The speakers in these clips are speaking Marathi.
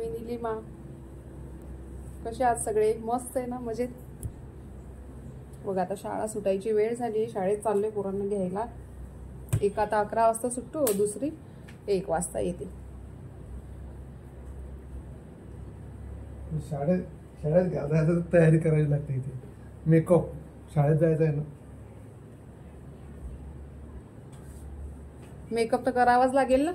मी निलिमा. कसे आहात सगळे? मस्त आहे ना, मजेत. बघा आता शाळा सुटायची वेळ झाली. शाळेत चाललोय पोरांना घ्यायला. एक आता 11 वाजता सुटतो, दुसरी 1 वाजता येते. शाळेत घालायला तयारी करायला लागते. इथे मेकअप शाळेत जायचं आहे ना. मेकअप तर करावाच लागेल ना.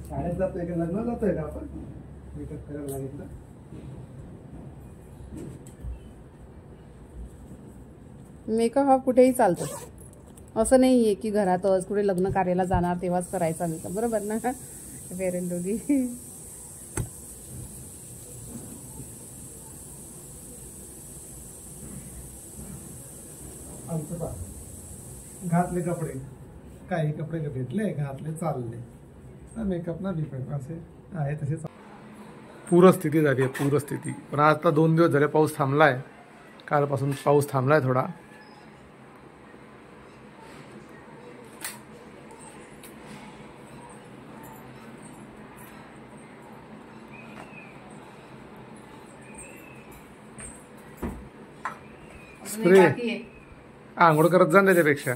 शाळेत जातोय का लग्न जातोय का आपण? मेकअप करायला लागेल ना. मेकअप हा कुठेही चालतो, असं नाहीये की घरातच कुठे लग्न कार्याला जाणार तेव्हाच करायचा मेकअप, बरोबर ना? Fair and lovely. आमचं बा घातले कपडे, काही कपडे भेटले घातले चालले. मेकअप ना बिकअप असे आहे तसे. पूरस्थिती झाली आहे, पूरस्थिती. पण आता 2 दिवस झाले पाऊस थांबलाय. कालपासून पाऊस थांबलाय थोडा. स्प्रे आंघोळ करत जा त्याच्यापेक्षा.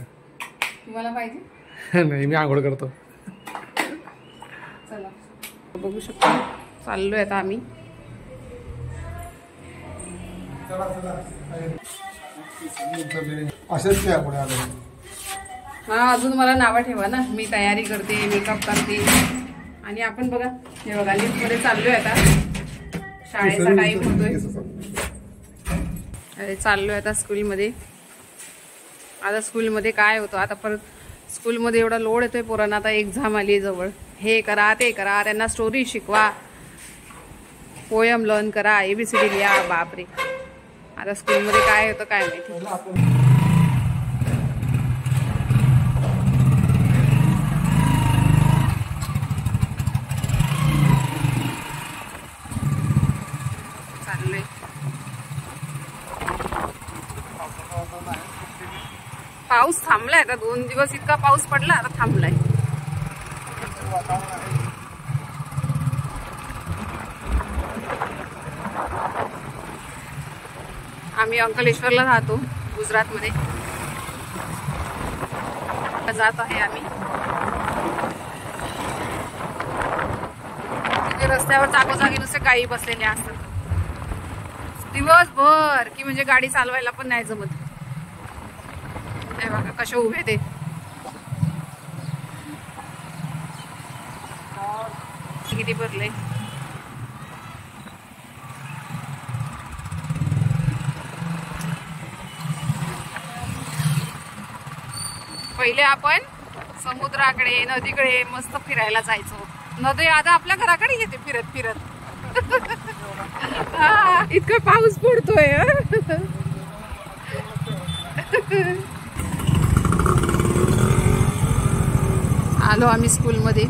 तुम्हाला पाहिजे? नाही, मी आंघोळ करतो. चला बघू शकतो, चाललोय आता आम्ही. हा, अजून मला नावं ठेवा ना. मी तयारी करते, मेकअप करते. आणि आपण बघा, हे बघा लिफ्ट मध्ये चाललोय आता. शाळेचा टाइम होतोय. अरे चाललोय आता स्कूलमध्ये. आता स्कूलमध्ये काय होतं, आता परत स्कूलमध्ये एवढा लोड येतोय पोरांना. आता एक्झाम आली जवळ. हे करा ते करा, त्यांना स्टोरी शिकवा, पोयम लर्न करा, ABCD लिहा. बापरे, आता स्कूलमध्ये काय होतं काय माहिती. चाललोय. पाऊस थांबलाय आता. 2 दिवस इतका पाऊस पडला, आता थांबलाय. आम्ही अंकलेश्वरला राहतो, गुजरातमध्ये. जात आहे आम्ही. तिथे रस्त्यावर जागोजागी नुसते गायी बसलेले असतात दिवसभर, की म्हणजे गाडी चालवायला पण नाही जमत. हे बघा कसे उभे ते. किती भरले. पहिले आपण समुद्राकडे, नदीकडे मस्त फिरायला जायचो. नदी आता आपल्या घराकडे येते फिरत फिरत. इतका पाऊस पडतोय. आलो आम्ही स्कूलमध्ये.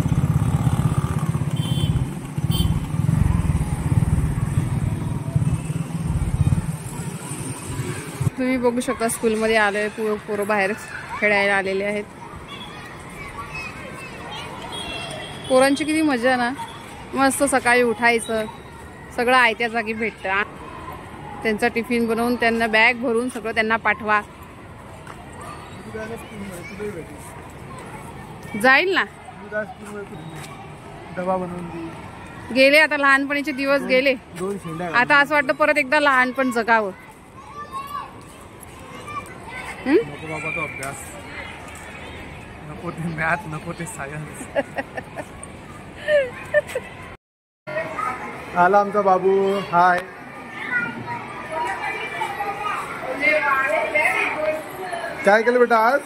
तुम्ही बघू शकता स्कूलमध्ये आलोय. पोरं बाहेर खेळायला आलेले आहेत. पोरांची किती मजा ना. मस्त सकाळी उठायचं, सगळं आयत्या जागी भेटतं. त्यांचा टिफिन बनवून, त्यांना बॅग भरून सगळं त्यांना पाठवा. जाईल ना. डबा बनवून गेले आता, लहानपणीचे दिवस गेले. आता असं वाटतं परत एकदा लहानपण जगावं. नको बाबा तो अभ्यास, नको ते मॅथ, नको ते सायन्स. आला आमचा बाबू. हाय. काय केलं बेटा आज?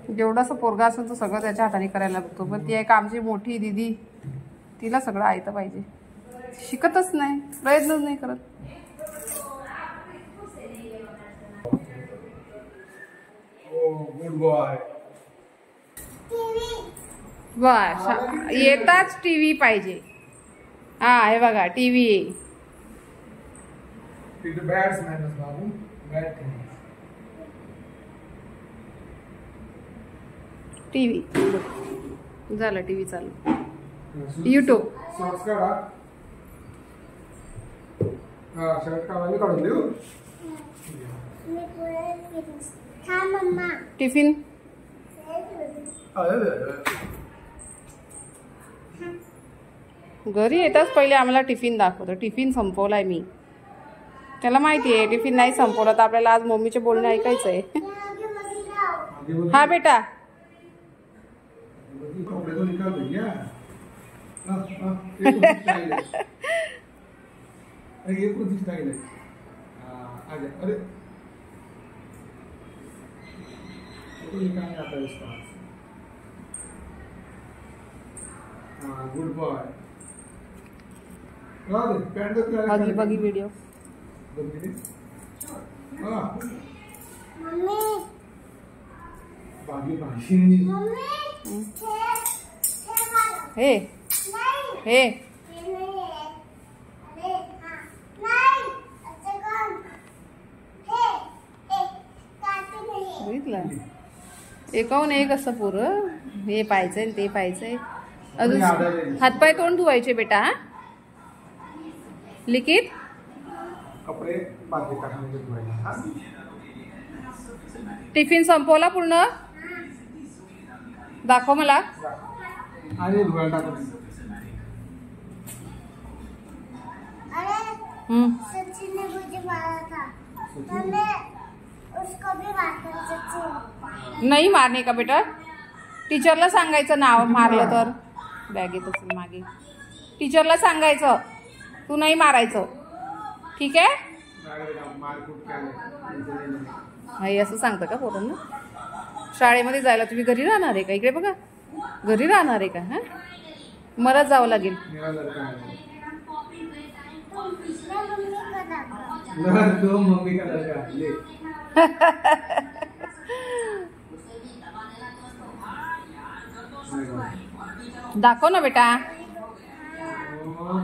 जेवढासा पोरगा असेल तो सगळं त्याच्या हाताने करायला लागतो. पण ती एक आमची मोठी दीदी, तिला सगळं आयतं पाहिजे. शिकतच नाही, प्रयत्नच नाही करत. Good boy. बस, येताच टीव्ही पाहिजे. हा हे बघा टीव्ही. बॅट्समॅन बाबू, टीव्ही झालं, टीव्ही चालू. युट्यूब सॉक्स काढा. हा शर्ट काढा, काढून देऊ. टिफिन घरी येताच पहिले आम्हाला टिफिन दाखवतो. टिफिन संपवलाय मी. त्याला माहिती आहे टिफिन नाही संपवला तर आपल्याला आज मम्मीचे बोलणे ऐकायचं आहे. हा बेटा गुड बॉय. बघी बघी व्हिडिओ. हे हे बघितलं एकाहून एक असं पुरं. हे पाहायचंय ते पाहायचंय. अजून हातपाय तोंड धुवायचे बेटा. लिखित कपडे बाकी टाकण्याचे. टिफिन संपवला पूर्ण. दाखव मला. आणि धुवायला टाकून. सचिन ने मुझे मारा था तो मैं उसको भी मारता. नाही मारणे का बेटा. टीचरला सांगायचं नाव मारलं तर. बॅगेत असेल मागे. टीचरला सांगायचं तू नाही मारायचं. ठीक आहे. नाही असं सांगतं का पोरांना. शाळेमध्ये जायला तुम्ही घरी राहणार आहे का. इकडे बघा घरी राहणार आहे का. हा मलाच जावं लागेल. मम्मी का दाखव ना बेटा.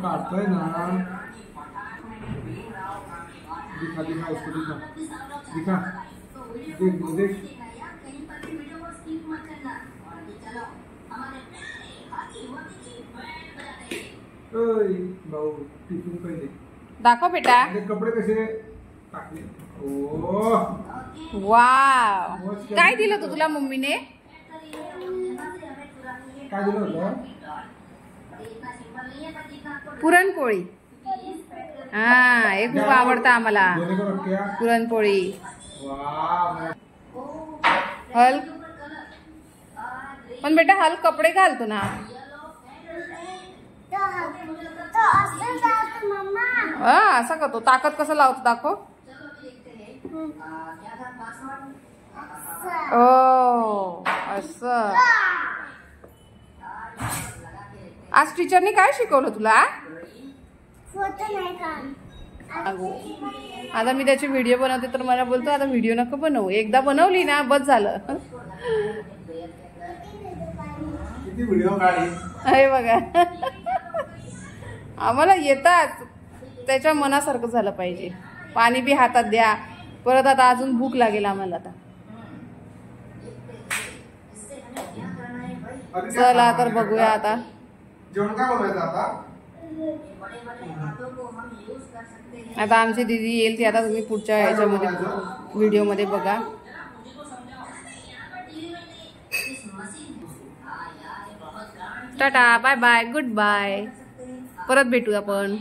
काटतोय ना. दिखा दिखा उसको दिखा दिखा. देख देख. ओय भाऊ टिफिन पहिले दाखव बेटा. कपडे कसे टाकले. ओ वाव. काय दिलं तू तुला मम्मीने. काय दिलं होतं. पुरणपोळी. हा हे खूप आवडतं आम्हाला पुरणपोळी. हल पण बेटा हल कपडे घालतो ना. असं करतो. ताकद कसं लावतो दाखव. ओ असं. आज टीचरने काय शिकवलं तुला. आता मी त्याची व्हिडिओ बनवते तर मला बोलतो आता व्हिडिओ नको बनवू. एकदा बनवली ना बस झालं. हे बघा आम्हाला येतात त्याच्या मनासारखं झालं पाहिजे. पाणी बी हातात द्या. परत आता अजून भूक लागेल आम्हाला. आता चला तर बघूया आता जेवण काय बनवायचं आता आमची दीदी येईल ती. आता तुम्ही पुढच्या ह्याच्यामध्ये व्हिडिओमध्ये बघा. Tata bye bye goodbye. परत भेटू आपण.